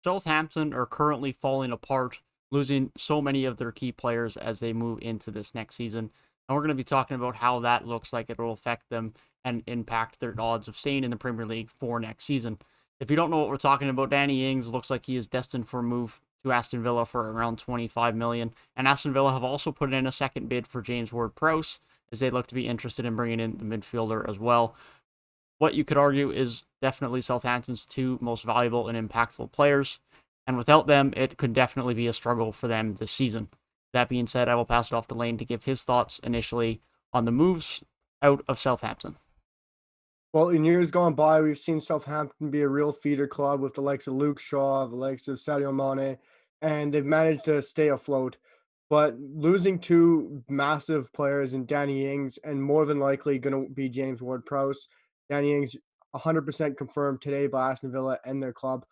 Southampton are currently falling apart, losing so many of their key players as they move into this next season. And we're going to be talking about how that looks like it will affect them and impact their odds of staying in the Premier League for next season. If you don't know what we're talking about, Danny Ings looks like he is destined for a move to Aston Villa for around 25 million. And Aston Villa have also put in a second bid for James Ward-Prowse as they look to be interested in bringing in the midfielder as well. What you could argue is definitely Southampton's two most valuable and impactful players. And without them, it could definitely be a struggle for them this season. That being said, I will pass it off to Lane to give his thoughts initially on the moves out of Southampton. Well, in years gone by, we've seen Southampton be a real feeder club with the likes of Luke Shaw, the likes of Sadio Mane, and they've managed to stay afloat. But losing two massive players in Danny Ings and more than likely going to be James Ward-Prowse. Danny Ings 100% confirmed today by Aston Villa and their club.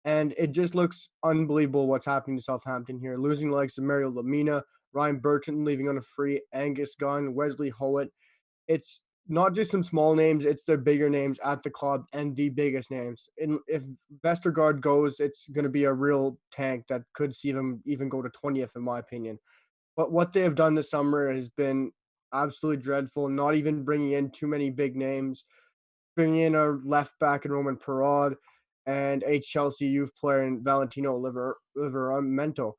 And it just looks unbelievable what's happening to Southampton here. Losing the likes of Mario Lemina, Ryan Bertrand leaving on a free, Angus Gunn, Wesley Howitt. It's not just some small names, it's their bigger names at the club and the biggest names. And if Vestergaard goes, it's going to be a real tank that could see them even go to 20th, in my opinion. But what they have done this summer has been absolutely dreadful, not even bringing in too many big names, bringing in a left back in Roman Perraud and a Chelsea youth player in Valentino Liveramento.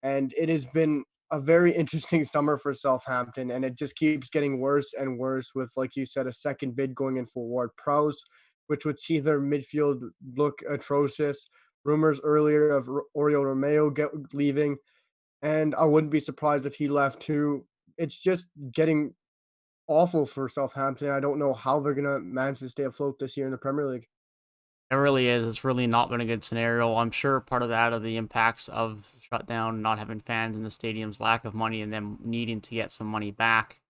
And it has been a very interesting summer for Southampton, and it just keeps getting worse and worse with, like you said, a second bid going in for Ward-Prowse, which would see their midfield look atrocious. Rumors earlier of Oriol Romeo leaving, and I wouldn't be surprised if he left too. It's just getting awful for Southampton. I don't know how they're gonna manage to stay afloat this year in the Premier League. It really is. It's really not been a good scenario. I'm sure part of that are the impacts of shutdown, not having fans in the stadiums, lack of money, and them needing to get some money back.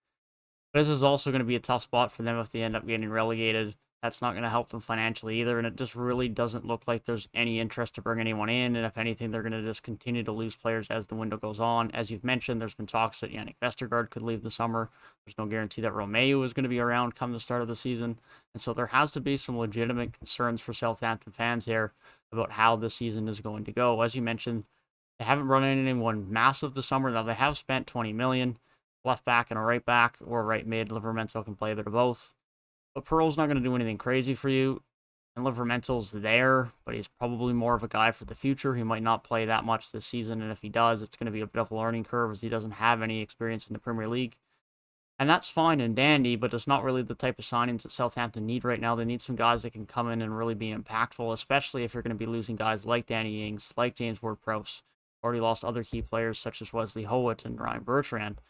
But this is also going to be a tough spot for them if they end up getting relegated. That's not going to help them financially either, and it just really doesn't look like there's any interest to bring anyone in. And if anything, they're going to just continue to lose players as the window goes on. As you've mentioned, there's been talks that Yannick Vestergaard could leave the summer. There's no guarantee that Romeo is going to be around come the start of the season, and so there has to be some legitimate concerns for Southampton fans here about how the season is going to go. As you mentioned, they haven't run in anyone massive this summer. Now they have spent 20 million left back and a right back or a right mid. Livermento can play a bit of both. But Pearl's not going to do anything crazy for you. And Livermento's there, but he's probably more of a guy for the future. He might not play that much this season, and if he does, it's going to be a bit of a learning curve as he doesn't have any experience in the Premier League. And that's fine and dandy, but it's not really the type of signings that Southampton need right now. They need some guys that can come in and really be impactful, especially if you're going to be losing guys like Danny Ings, like James Ward-Prowse. Already lost other key players such as Wesley Howitt and Ryan Bertrand.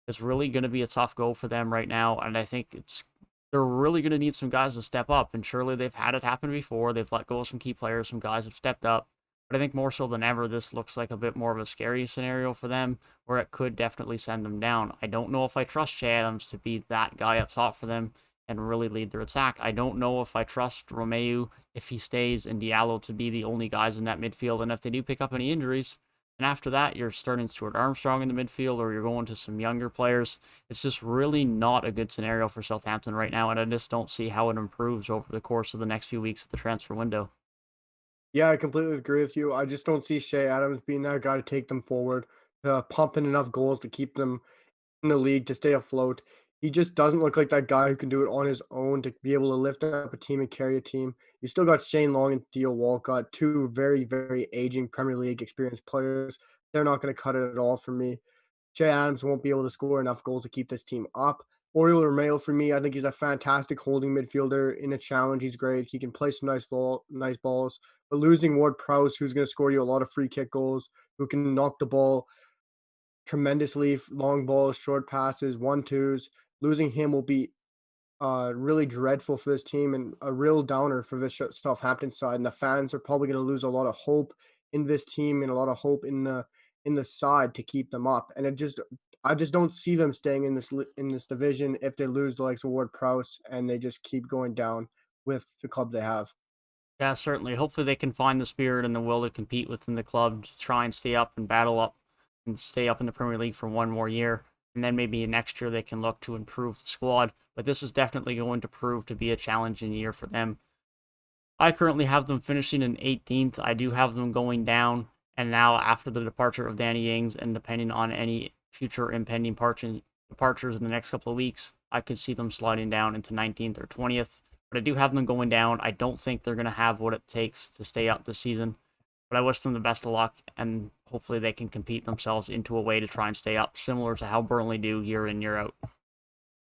It's really going to be a tough go for them right now, and I think they're really going to need some guys to step up. And surely they've had it happen before. They've let go of some key players. Some guys have stepped up. But I think more so than ever, this looks like a bit more of a scary scenario for them, where it could definitely send them down. I don't know if I trust Che Adams to be that guy up top for them and really lead their attack. I don't know if I trust Romeu if he stays and Diallo to be the only guys in that midfield. And if they do pick up any injuries, and after that, you're starting Stuart Armstrong in the midfield, or you're going to some younger players. It's just really not a good scenario for Southampton right now, and I just don't see how it improves over the course of the next few weeks of the transfer window. Yeah, I completely agree with you. I just don't see Shea Adams being that guy to take them forward, pump in enough goals to keep them in the league to stay afloat. He just doesn't look like that guy who can do it on his own to be able to lift up a team and carry a team. You still got Shane Long and Theo Walcott, two very, very aging Premier League experienced players. They're not going to cut it at all for me. Che Adams won't be able to score enough goals to keep this team up. Oriol Romeo for me, I think he's a fantastic holding midfielder in a challenge. He's great. He can play some nice balls. But losing Ward-Prowse, who's going to score you a lot of free kick goals, who can knock the ball tremendously, long balls, short passes, 1-2s. Losing him will be really dreadful for this team and a real downer for this Southampton side. And the fans are probably going to lose a lot of hope in this team and a lot of hope in the side to keep them up. And I just don't see them staying in this division if they lose the likes of Ward-Prowse and they just keep going down with the club they have. Yeah, certainly. Hopefully they can find the spirit and the will to compete within the club to try and stay up and battle up and stay up in the Premier League for one more year. And then maybe next year they can look to improve the squad. But this is definitely going to prove to be a challenging year for them. I currently have them finishing in 18th. I do have them going down, and now after the departure of Danny Ings, and depending on any future impending departures in the next couple of weeks, I could see them sliding down into 19th or 20th. But I do have them going down. I don't think they're going to have what it takes to stay up this season. But I wish them the best of luck, and hopefully they can compete themselves into a way to try and stay up, similar to how Burnley do year in, year out.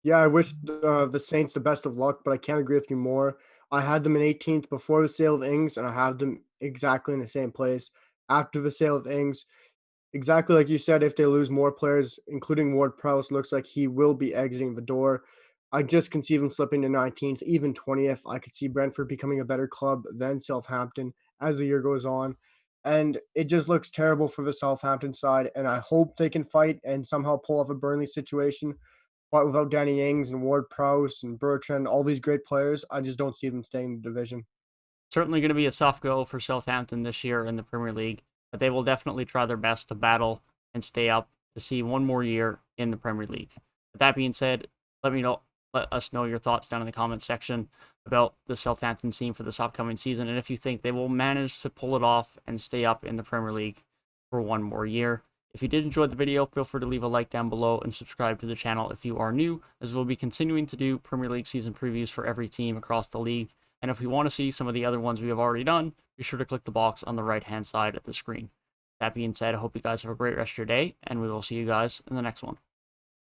Yeah, I wish the Saints the best of luck, but I can't agree with you more. I had them in 18th before the sale of Ings, and I have them exactly in the same place after the sale of Ings. Exactly like you said, if they lose more players, including Ward-Prowse, looks like he will be exiting the door. I just conceive him slipping to 19th, even 20th. I could see Brentford becoming a better club than Southampton as the year goes on. And it just looks terrible for the Southampton side. And I hope they can fight and somehow pull off a Burnley situation. But without Danny Ings and Ward-Prowse and Bertrand, all these great players, I just don't see them staying in the division. Certainly going to be a tough go for Southampton this year in the Premier League, but they will definitely try their best to battle and stay up to see one more year in the Premier League. With that being said, let us know your thoughts down in the comments section about the Southampton team for this upcoming season, and if you think they will manage to pull it off and stay up in the Premier League for one more year. If you did enjoy the video, feel free to leave a like down below and subscribe to the channel if you are new, as we'll be continuing to do Premier League season previews for every team across the league. And if you want to see some of the other ones we have already done, be sure to click the box on the right-hand side of the screen. That being said, I hope you guys have a great rest of your day, and we will see you guys in the next one.